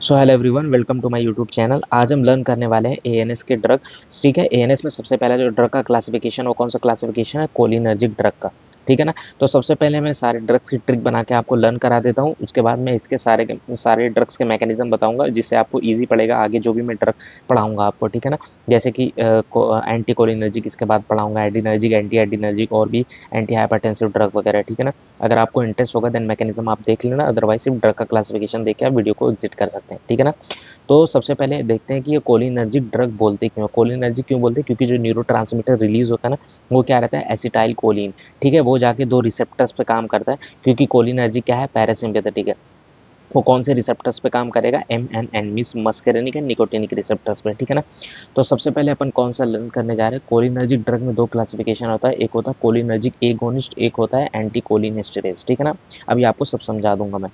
So hello everyone, welcome to my YouTube channel. आज हम learn करने वाले हैं एएनएस के ड्रग। ठीक है, एएनएस में सबसे पहला जो ड्रग का क्लासिफिकेशन वो कौन सा क्लासिफिकेशन है? कोलिनर्जिक ड्रग का। ठीक है ना। तो सबसे पहले मैं सारे ड्रग्स की ट्रिक बना के आपको लर्न करा देता हूँ। उसके बाद मैं इसके सारे ड्रग्स के मैकेनिज्म बताऊंगा, जिससे आपको ईजी पड़ेगा आगे जो भी मैं ड्रग पढ़ाऊंगा आपको। ठीक है ना। जैसे कि एंटी कोलिनर्जिक, इसके बाद पढ़ाऊंगा एडिनर्जिक, एंटी एडिनर्जिक और भी एंटी हाइपरटेंसिव ड्रग वगैरह। ठीक है ना। अगर आपको इंटरेस्ट होगा देन मैकेनिज्म आप देख लेना, अदरवाइज सिर्फ ड्रग का क्लासिफिकेशन देख के आप वीडियो को एग्जिट कर सकते हैं। ठीक है ना। तो सबसे पहले देखते हैं कि ये कोलिनर्जिक ड्रग बोलते क्यों, कोलिनर्जिक क्यों बोलते हैं? क्योंकि जो न्यूरोट्रांसमीटर रिलीज होता है ना, वो क्या रहता है? Acetyl choline. ठीक है, वो जाके दो रिसेप्टर्स पे काम करता है। क्योंकि कोलिनर्जिक क्या है? पैरासिम्पैथेटिक है। वो कौन से रिसेप्टर्स पे काम करेगा? एम एन एन मीस मस्केरेनिक एंड निकोटिनिक रिसेप्टर्स पे। ठीक है ना। तो सबसे पहले अपन कौन सा लर्न करने जा रहे हैं? कोलिनर्जिक ड्रग में दो क्लासिफिकेशन होता है, एक होता है कोलिनर्जिक एगोनिस्ट, एक होता है एंटी कोलिनेस्टेरेज। ठीक है ना। अभी आपको सब समझा दूंगा मैं।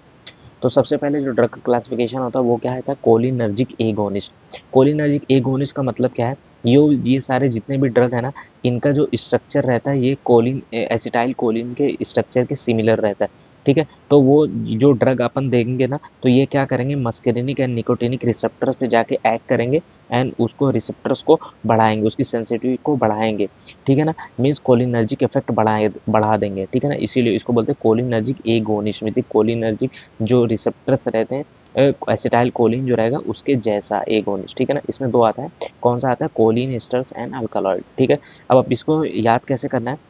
तो सबसे पहले जो ड्रग का क्लासिफिकेशन होता है वो क्या है? Cholinergic agonist. कोलिनर्जिक एगोनिस्ट का मतलब क्या है? ये सारे जितने भी ड्रग है ना, इनका जो स्ट्रक्चर रहता है ये कोलिन एसिटाइल कोलिन के स्ट्रक्चर के सिमिलर रहता है। ठीक है। तो वो जो ड्रग अपन देंगे ना, तो ये क्या करेंगे? मस्केरिनिक एंड निकोटिनिक रिसेप्टर्स पे जाके एक्ट करेंगे एंड उसको रिसेप्टर्स को बढ़ाएंगे, उसकी सेंसिटिविटी को बढ़ाएंगे। ठीक है ना। मीन्स कोलिनर्जिक इफेक्ट बढ़ा देंगे। ठीक है ना। इसीलिए इसको बोलते हैं कोलिनर्जिक एगोनिस्ट। मीन्स कोलिनर्जिक जो रिसेप्टर्स रहते हैं एसिटाइल कोलिन जो रहेगा उसके जैसा एगोनिस्ट। ठीक है ना। इसमें दो आता है, कौन सा आता है? Choline esters and alkaloid. ठीक है। अब आप इसको याद कैसे करना है?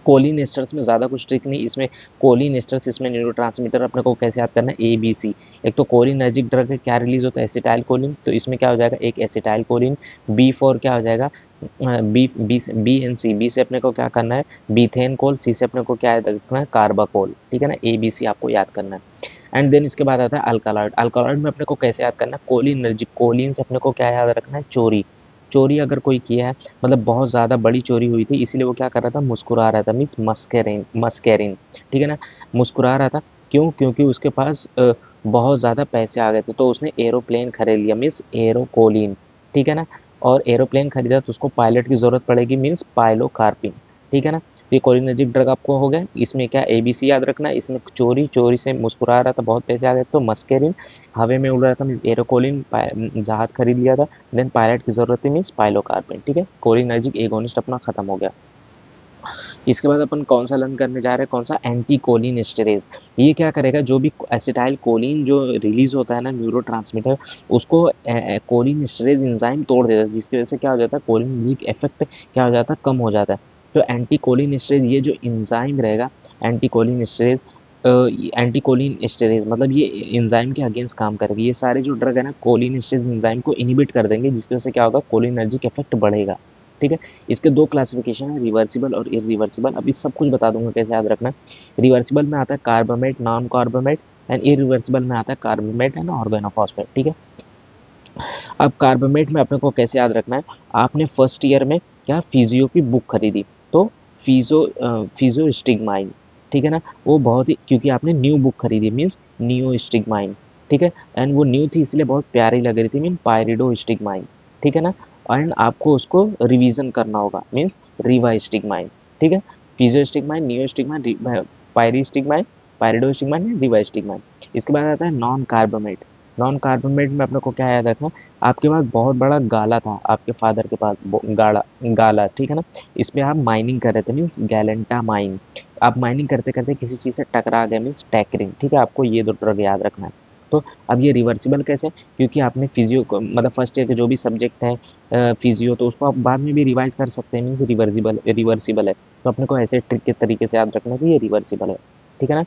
कोलिन एस्टर्स में ज़्यादा कुछ ट्रिक नहीं इसमें। कोलिन एस्टर्स इसमें न्यूरोट्रांसमीटर अपने को कैसे याद करना है? ABC। एक तो कोलिनर्जिक ड्रग है, क्या रिलीज होता है? Acetyl choline. तो इसमें क्या हो जाएगा? एक एसिटाइल कोलिन। B4 क्या हो जाएगा? बी से अपने को क्या करना है? बीथेन कोल। सी से अपने को क्या याद रखना है? कार्बाकोल। ठीक है ना। ABC आपको याद करना है। एंड देन इसके बाद आता है अल्कालॉइड। अल्कालॉइड में अपने को कैसे याद करना है? कोलिनर्जिक। कोलिन से अपने को क्या याद रखना है? चोरी। चोरी अगर कोई किया है, मतलब बहुत ज़्यादा बड़ी चोरी हुई थी, इसीलिए वो क्या कर रहा था? मुस्कुरा रहा था, मीन्स मस्करिन मस्करिन। ठीक है ना। मुस्कुरा रहा था। क्यों? क्योंकि उसके पास बहुत ज़्यादा पैसे आ गए थे, तो उसने एरोप्लेन खरीद लिया, मीन्स एरोकोलिन। ठीक है ना। और एरोप्लेन खरीदा तो उसको पायलट की ज़रूरत पड़ेगी, मीन्स पायलोकार्पिन। ठीक है ना। तो ये कोलिनर्जिक ड्रग आपको हो गया। इसमें क्या ABC याद रखना है? इसमें चोरी, चोरी से मुस्कुरा रहा था, बहुत पैसे आ गए तो मस्करिन, हवा में उड़ रहा था एरोकोलिन, जहाज खरीद लिया था। देन पायलट की जरूरत है, मीन्स पाइलोकार्पिन। ठीक है। कोलिनर्जिक एगोनिस्ट अपना खत्म हो गया। इसके बाद अपन कौन सा लर्न करने जा रहे हैं? कौन सा? एंटी कोलिनेस्टेरेज। ये क्या करेगा? जो भी एसिटाइल कोलिन जो रिलीज होता है ना, न्यूरोट्रांसमीटर, उसको कोलिनेस्टेरेज एंजाइम तोड़ देता है, जिसकी वजह से क्या हो जाता है? कोलिनर्जिक इफेक्ट क्या हो जाता है? कम हो जाता है। तो एंटी कोलिनेस्टेरेज ये जो एंजाइम रहेगा, एंटी कोलिनेस्टेरेज एंटी कोलिन एस्टेरेज मतलब ये एंजाइम के अगेंस्ट काम करेगा। ये सारे जो ड्रग है ना, कोलिन एस्टेरेज एंजाइम को इनिबिट कर देंगे, जिसकी वजह से क्या होगा? कोलिनर्जिक इफेक्ट बढ़ेगा। ठीक है। इसके दो क्लासिफिकेशन है, रिवर्सिबल और इरिवर्सिबल। अभी सब कुछ बता दूंगा कैसे याद रखना है। रिवर्सिबल में आता है carbamate, non carbamate. And irreversible में आता है कार्बामेट एंड ऑर्गेनोफॉस्फेट। ठीक है। अब कार्बामेट में अपने को कैसे याद रखना है? आपने फर्स्ट ईयर में क्या फिजियो की बुक खरीदी, तो फिजियो स्टिग्माइन। ठीक है ना। वो बहुत ही, क्योंकि आपने न्यू बुक खरीदी, मीन्स नियो स्टिग्माइन। ठीक है। एंड वो न्यू थी इसलिए बहुत प्यारी लग रही थी, मीन पायरिडो स्टिग्माइन। ठीक है ना। एंड आपको उसको रिवीजन करना होगा, मीन्स रिवा स्टिग्माइन। ठीक है। फिजियो स्टिग्माइन, नियो स्टिग्माइन, पायरी स्टिग्माइन, पायरिडो स्टिग्माइन, रिवा स्टिग्माइन। इसके बाद आता है नॉन कार्बामेट। नॉन कार्बोनेट में अपने को क्या याद रखना? आपके पास बहुत बड़ा गाला था, आपके फादर के पास गाड़ा गाला। ठीक है ना। इस पे आप माइनिंग कर रहे थे, मीन्स गैलेंटा माइन। आप माइनिंग करते करते किसी चीज़ से टकरा गए, मीन्स टैकरिंग। ठीक है। आपको ये दो ड्रग याद रखना है। तो अब ये रिवर्सिबल कैसे? क्योंकि आपने फिजियो को, मतलब फर्स्ट ईयर के जो भी सब्जेक्ट है फिजियो, तो उसको आप बाद में भी रिवाइज कर सकते हैं, मीन्स रिवर्सिबल है। तो अपने को ऐसे ट्रिक के तरीके से याद रखना है कि ये रिवर्सिबल है। ठीक है ना।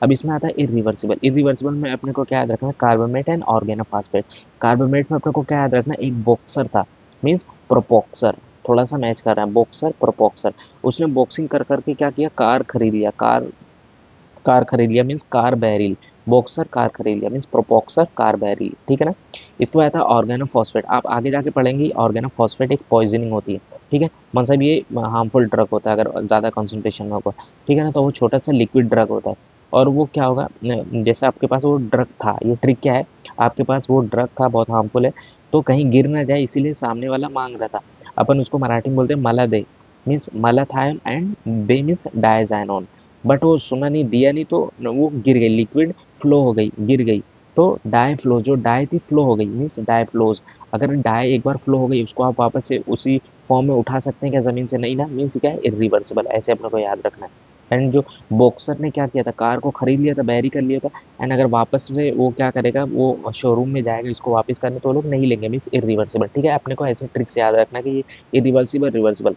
अब इसमें आता है इरिवर्सिबल। इरिवर्सिबल में अपने को क्या याद रखना है? Carbamate and organophosphate. कार्बामेट में अपने को क्या याद रखना है? एक बॉक्सर था, मीन्स प्रोपोक्सर। थोड़ा सा मैच कर रहा है, बॉक्सर प्रोपोक्सर। उसने बॉक्सिंग कर करके क्या किया? कार खरीद लिया। कार खरीद लिया मीन्स कार बैरिल। बॉक्सर कार खरीद लिया मीन्स प्रोपोक्सर कार बैरिल। ठीक है ना। इसके बाद आता है ऑर्गेनोफॉस्फेट। आप आगे जाके पढ़ेंगे ऑर्गेनोफॉस्फेट एक पॉइजनिंग होती है। ठीक है। मतलब ये हार्मफुल ड्रग होता है अगर ज़्यादा कॉन्सेंट्रेशन में होगा। ठीक है ना। तो वो छोटा सा लिक्विड ड्रग होता है। और वो क्या होगा? जैसे आपके पास वो ड्रग था, ये ट्रिक क्या है? आपके पास वो ड्रग था, बहुत हार्मफुल है, तो कहीं गिर ना जाए इसीलिए सामने वाला मांग रहा था। अपन उसको मराठी में बोलते हैं मला दे, मीन्स मलाथायन एंड दे मीन्स डायजायनोन। बट वो सुना नहीं, दिया नहीं, तो वो गिर गई, लिक्विड फ्लो हो गई, गिर गई। तो डाई फ्लो, जो डाई थी फ्लो हो गई, मीन्स डाई फ्लोज। अगर डाई एक बार फ्लो हो गई, उसको आप वापस से उसी फॉर्म में उठा सकते हैं क्या ज़मीन से? नहीं ना, मीन्स क्या है, इरिवर्सिबल। ऐसे अपने को याद रखना है। एंड जो बॉक्सर ने क्या किया था, कार को खरीद लिया था, बैरी कर लिया था, एंड अगर वापस से वो क्या करेगा, वो शोरूम में जाएगा इसको वापस करने, तो वो लोग नहीं लेंगे, मीन्स इरिवर्सिबल। ठीक है, अपने को ऐसे ट्रिक्स याद रखना कि ये इरिवर्सिबल, रिवर्सिबल।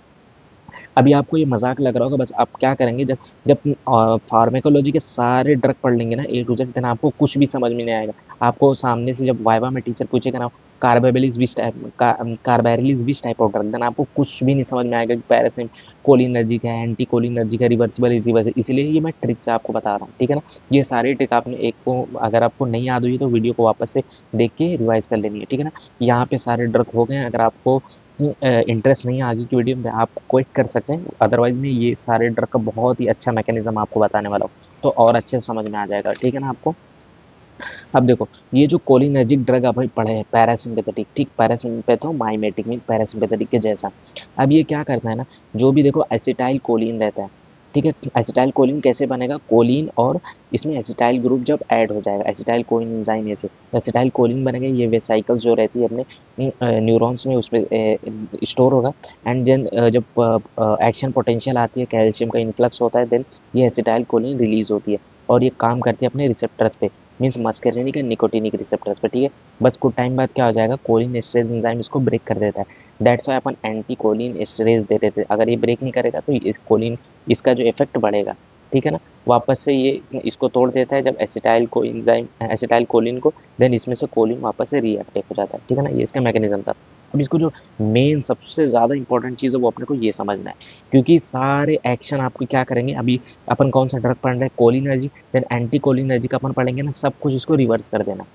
अभी आपको ये मजाक लग रहा होगा, बस आप क्या करेंगे, जब जब फार्मेकोलॉजी के सारे ड्रग पढ़ लेंगे ना ए टू जेड, देन आपको कुछ भी समझ में नहीं आएगा। आपको सामने से जब वाइवा में टीचर पूछेगा ना, कार्बाबेलिस विच टाइप कार्बैरिलिस which type of drug, then आपको कुछ भी नहीं समझ में आएगा कि पैरासिम कोलिनर्जिक है, एंटी कोलिनर्जिक है, रिवर्सिबल, इरिवर्सिबल। इसलिए ये मैं ट्रिक से आपको बता रहा हूँ, ठीक है ना। ये सारी ट्रिक आपने एक को, अगर आपको नहीं याद हुई तो वीडियो को वापस से देख के रिवाइज कर लेनी है, ठीक है ना। यहाँ पे सारे ड्रग हो गए हैं। अगर आपको इंटरेस्ट नहीं है आगे की वीडियो में, आप क्विट कर सकते हैं, अदरवाइज में ये सारे ड्रग का बहुत ही अच्छा मैकेनिज्म आपको बताने वाला हूँ, तो और अच्छे से समझ में आ जाएगा, ठीक है ना आपको। अब देखो, ये जो कोलिनर्जिक ड्रग अभी पढ़े हैं, पैरासिम्पेथेटिक, ठीक, पैरासिम्पेथोमाइमेटिक मीन पैरासिम्पेथेटिक के जैसा। अब ये क्या करता है ना, जो भी देखो एसिटाइल कोलिन रहता है, ठीक है। एसिटाइल कोलिन कैसे बनेगा, कोलिन और इसमें एसिटाइल ग्रुप जब ऐड हो जाएगा, एसिटाइल कोलिन एंजाइम ऐसे एसिटाइल कोलिन बनेगा। ये वेसाइकल्स जो रहती है अपने न्यूरॉन्स में, उसमें स्टोर होगा। एंड देन जब एक्शन पोटेंशियल आती है, कैल्शियम का इन्फ्लक्स होता है, देन ये एसिटाइल कोलिन रिलीज होती है, और ये काम करती है अपने रिसेप्टर्स पे, means muscarinic and nicotinic receptors पे, ठीक है। बस कुछ टाइम बाद क्या हो जाएगा, कोलिन एस्टरेज एंजाइम इसको ब्रेक कर देता है। दैट्स वाई अपन एंटी कोलिन एस्टरेज दे देते हैं। अगर ये ब्रेक नहीं करेगा तो इस कोलिन, इसका जो इफेक्ट बढ़ेगा, ठीक है ना। वापस से ये इसको तोड़ देता है जब acetyl co enzyme acetyl choline को, देन इसमें से कोलिन वापस से रीएक्टिव हो जाता है, ठीक है ना। ये इसका मैकेनिज्म था। अब इसको जो मेन सबसे ज़्यादा इंपॉर्टेंट चीज़ है वो अपने को ये समझना है, क्योंकि सारे एक्शन आपको क्या करेंगे, अभी अपन कौन सा ड्रग पढ़ रहे हैं, कोलिनर्जिक, देन एंटी कोलिनर्जिक अपन पढ़ेंगे ना, सब कुछ इसको रिवर्स कर देना।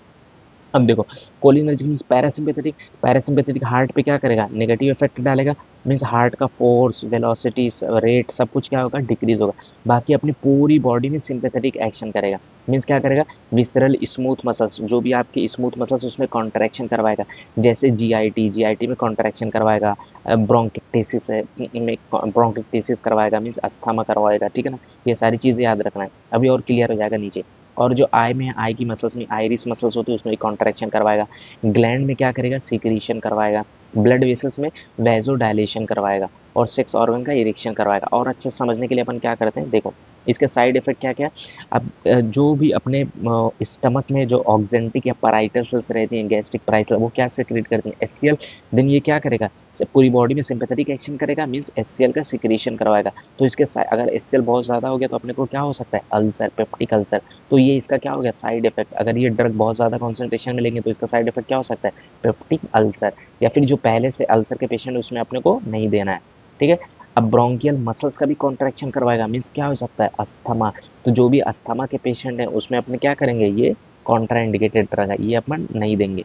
अब देखो, cholinergic means parasympathetic, parasympathetic heart पे क्या करेगा, नेगेटिव इफेक्ट डालेगा, मीन्स हार्ट का फोर्स, वेलोसिटी, रेट, सब कुछ क्या होगा, डिक्रीज होगा। बाकी अपनी पूरी बॉडी में सिंपैथेटिक एक्शन करेगा, मीन्स क्या करेगा, विसरल स्मूथ मसल्स, जो भी आपके स्मूथ मसल्स उसमें कॉन्ट्रैक्शन करवाएगा, जैसे जीआईटी में कॉन्ट्रैक्शन करवाएगा, ब्रोंकिक्टेसिस है में ब्रोंकिक्टेसिस करवाएगा, मीन्स अस्थमा करवाएगा, ठीक है ना। ये सारी चीज़ें याद रखना है, अभी और क्लियर हो जाएगा नीचे। और जो आई में, आई की मसल्स में आइरिस मसल्स होती है, उसमें कॉन्ट्रैक्शन करवाएगा। ग्लैंड में क्या करेगा, सिक्रीशन करवाएगा। ब्लड वेसल्स में वैसो डायलेशन करवाएगा, और सेक्स ऑर्गन का इरेक्शन करवाएगा। और अच्छे से समझने के लिए अपन क्या करते हैं, देखो इसके साइड इफेक्ट क्या क्या। अब जो भी अपने स्टमक में जो ऑक्जेंटिक या पाराइटल सेल्स रहती हैं, गैस्ट्रिक पाराइटल, वो क्या सिक्रेट करती हैं, एचसीएल। देन ये क्या करेगा, पूरी बॉडी में सिंपैथेटिक एक्शन करेगा, मींस एचसीएल का सिक्रेशन करवाएगा। तो इसके अगर एचसीएल बहुत ज़्यादा हो गया तो अपने को क्या हो सकता है, अल्सर, पेप्टिक अल्सर। तो ये इसका क्या हो गया, साइड इफेक्ट। अगर ये ड्रग बहुत ज़्यादा कॉन्सेंट्रेशन में लेंगे तो इसका साइड इफेक्ट क्या हो सकता है, पेप्टिक अल्सर। या फिर जो पहले से अल्सर के पेशेंट उसमें अपने को नहीं देना है, ठीक है। अब ब्रोंकियल मसल्स का भी कॉन्ट्रैक्शन करवाएगा, मीन्स क्या हो सकता है, अस्थमा। तो जो भी अस्थमा के पेशेंट हैं उसमें अपने क्या करेंगे, ये कॉन्ट्रा इंडिकेटेड ड्रग है, ये अपन नहीं देंगे।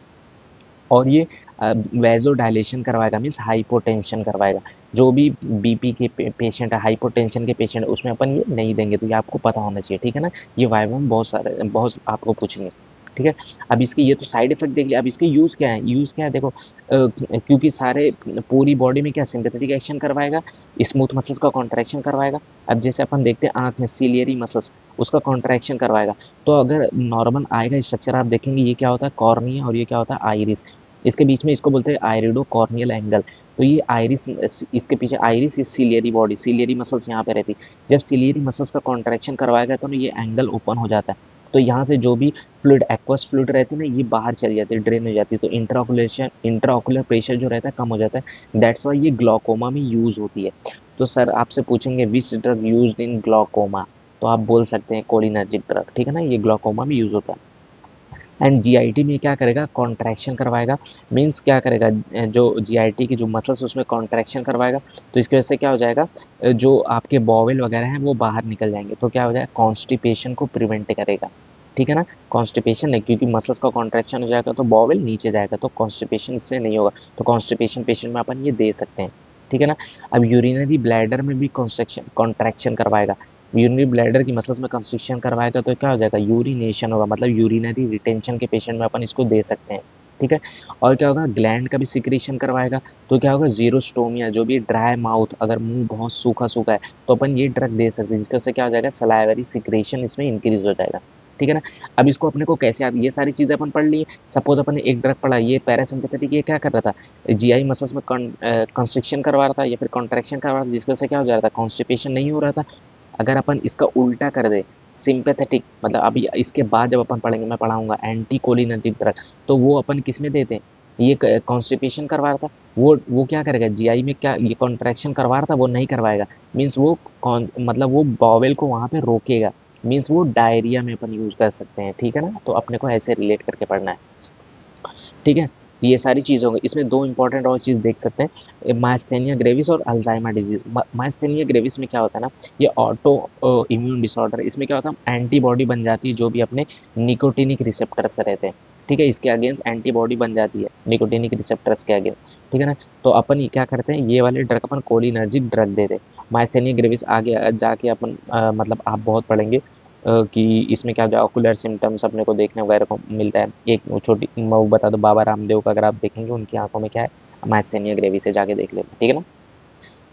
और ये वैसो डायलेशन करवाएगा, मीन्स हाइपोटेंशन करवाएगा। जो भी बीपी के पेशेंट है, हाइपोटेंशन के पेशेंट है, उसमें अपन ये नहीं देंगे। तो ये आपको पता होना चाहिए, ठीक है ना। ये वाइवा में बहुत आपको पूछेंगे, ठीक है। अब इसके ये तो साइड इफेक्ट देख लिया, अब इसके यूज़ क्या है, यूज़ क्या है देखो, क्योंकि सारे पूरी बॉडी में क्या सिंपैथेटिक एक्शन करवाएगा, स्मूथ मसल्स का कॉन्ट्रैक्शन करवाएगा। अब जैसे अपन देखते हैं आँख में सिलियरी मसल्स, उसका कॉन्ट्रैक्शन करवाएगा। तो अगर नॉर्मल आएगा स्ट्रक्चर आप देखेंगे, ये क्या होता है, कॉर्निया, और ये क्या होता है, आइरिस। इसके बीच में इसको बोलते हैं आइरिडो कॉर्नियल एंगल। तो ये आइरिस, इसके पीछे आइरिस, इस सिलियरी बॉडी, सिलियरी मसल्स यहाँ पे रहती। जब सिलियरी मसल्स का कॉन्ट्रैक्शन करवाएगा तो ना ये एंगल ओपन हो जाता है। तो यहाँ से जो भी फ्लूइड, एक्वस फ्लूइड रहती है ना, ये बाहर चली जाती है, ड्रेन हो जाती है। तो इंट्राओकुलर प्रेशर जो रहता है कम हो जाता है। दैट्स वाई ये ग्लॉकोमा में यूज़ होती है। तो सर आपसे पूछेंगे which drug used in glaucoma, तो आप बोल सकते हैं कोलिनर्जिक ड्रग, ठीक है ना, ये ग्लॉकोमा में यूज़ होता है। एंड जीआईटी में क्या करेगा, कॉन्ट्रैक्शन करवाएगा, मीन्स क्या करेगा, जो जीआईटी की जो मसल्स उसमें कॉन्ट्रैक्शन करवाएगा। तो इसकी वजह से क्या हो जाएगा, जो आपके बॉवेल वगैरह हैं वो बाहर निकल जाएंगे। तो क्या हो जाएगा, कॉन्स्टिपेशन को प्रिवेंट करेगा, ठीक है ना। कॉन्स्टिपेशन नहीं, क्योंकि मसल्स का कॉन्ट्रैक्शन हो जाएगा तो बॉवेल नीचे जाएगा, तो कॉन्स्टिपेशन इससे नहीं होगा। तो कॉन्स्टिपेशन पेशेंट में अपन ये दे सकते हैं, ठीक है ना। अब यूरिनरी ब्लैडर में भी कॉन्ट्रैक्शन करवाएगा, यूरिनरी ब्लैडर की मसल्स में कंस्ट्रिक्शन करवाएगा तो क्या हो जाएगा, यूरिनेशन होगा, मतलब यूरिनरी रिटेंशन के पेशेंट में अपन इसको दे सकते हैं, ठीक है। और क्या होगा, ग्लैंड का भी सिक्रेशन करवाएगा। तो क्या होगा, जीरोस्टोमिया, जो भी ड्राई माउथ, अगर मुंह बहुत सूखा सूखा है तो अपन ये ड्रग दे सकते हैं, जिसकी वजह से क्या हो जाएगा, सलाइवरी सिक्रेशन इसमें इंक्रीज हो जाएगा, ठीक है ना। अब इसको अपने को कैसे याद, ये सारी चीज़ें अपन पढ़ ली। सपोज अपन ने एक ड्रग पढ़ा, ये पैरासिम्पैथेटिक, ये क्या कर रहा था, जीआई मसल्स में कंस्ट्रिक्शन करवा रहा था या फिर कॉन्ट्रैक्शन करवा रहा था, जिसकी वजह से क्या हो जा रहा था, कॉन्स्टिपेशन नहीं हो रहा था। अगर अपन इसका उल्टा कर दे, सिंपैथेटिक, मतलब अभी इसके बाद जब अपन पढ़ेंगे, मैं पढ़ाऊंगा एंटी कोलिनर्जिक ड्रग, तो वो अपन किस में देते हैं, ये कॉन्स्टिपेशन करवा रहा था, वो क्या करेगा, जीआई में क्या ये कॉन्ट्रैक्शन करवा रहा था, वो नहीं करवाएगा। मीन्स वो मतलब वो बॉवेल को वहाँ पे रोकेगा। मीन्स वो डायरिया में अपन यूज कर सकते हैं, ठीक है ना। तो अपने को ऐसे रिलेट करके पढ़ना है, ठीक है। तो ये सारी चीज़ होंगी। इसमें दो इंपॉर्टेंट और चीज़ देख सकते हैं, माइस्थेनिया ग्रेविस और अल्जाइमर डिजीज। माइस्थेनिया ग्रेविस में क्या होता है ना, ये ऑटो इम्यून डिसऑर्डर, इसमें क्या होता है, एंटीबॉडी बन जाती है जो भी अपने निकोटिनिक रिसेप्टर्स रहते हैं, ठीक है, इसके अगेंस्ट एंटीबॉडी बन जाती है निकोटिनिक रिसेप्टर्स के अगेंस्ट, ठीक है ना। तो अपन ये क्या करते हैं, ये वाले ड्रग अपन कोलिनर्जिक ड्रग देते हैं। माइस्थेनिया ग्रेविस आगे जाके अपन मतलब आप बहुत पढ़ेंगे कि इसमें क्या होता है, ऑकुलर सिम्टम्स अपने को देखने वगैरह को मिलता है। एक वो छोटी मैं वो बता दो, बाबा रामदेव का अगर आप देखेंगे, उनकी आंखों में क्या है, माइस्थेनिया ग्रेविस है, जाके देख लेना, ठीक है ना।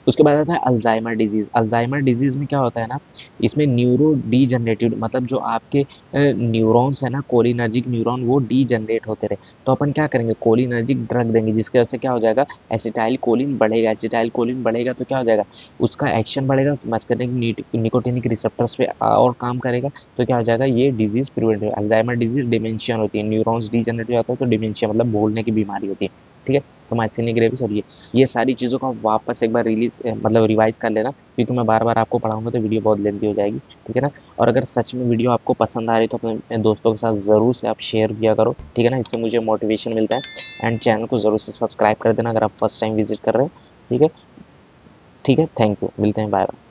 उसके बाद आता है अल्जाइमर डिजीज़। अल्जाइमर डिजीज़ में क्या होता है ना, इसमें न्यूरो डीजनरेटिव, मतलब जो आपके न्यूरॉन्स है ना, कोलिनर्जिक न्यूरॉन, वो डीजनरेट होते रहे। तो अपन क्या करेंगे, कोलिनर्जिक ड्रग देंगे, जिसकी वजह से क्या हो जाएगा, एसिटाइल कोलिन बढ़ेगा। एसिटाइल कोलिन बढ़ेगा तो क्या हो जाएगा, उसका एक्शन बढ़ेगा, मस्कुलिनिक निकोटिनिक रिसेप्टर्स पे और काम करेगा। तो क्या हो जाएगा, ये डिजीज़ प्रिवेंट हो। अल्जाइमर डिजीज़ डिमेंशिया होती है, न्यूरॉन्स डीजनरेट होता है तो डिमेंशिया मतलब भूलने की बीमारी होती है, ठीक है। तो माइस्थेनिया ग्रेविस और ये सारी चीज़ों को आप वापस एक बार मतलब रिवाइज कर लेना, क्योंकि मैं बार बार आपको पढ़ाऊंगा तो वीडियो बहुत लेंथी हो जाएगी, ठीक है ना। और अगर सच में वीडियो आपको पसंद आ रही है तो अपने दोस्तों के साथ ज़रूर से आप शेयर किया करो, ठीक है ना, इससे मुझे मोटिवेशन मिलता है। एंड चैनल को ज़रूर से सब्सक्राइब कर देना अगर आप फर्स्ट टाइम विजिट कर रहे हो, ठीक है। ठीक है, थैंक यू, मिलते हैं, बाय बाय।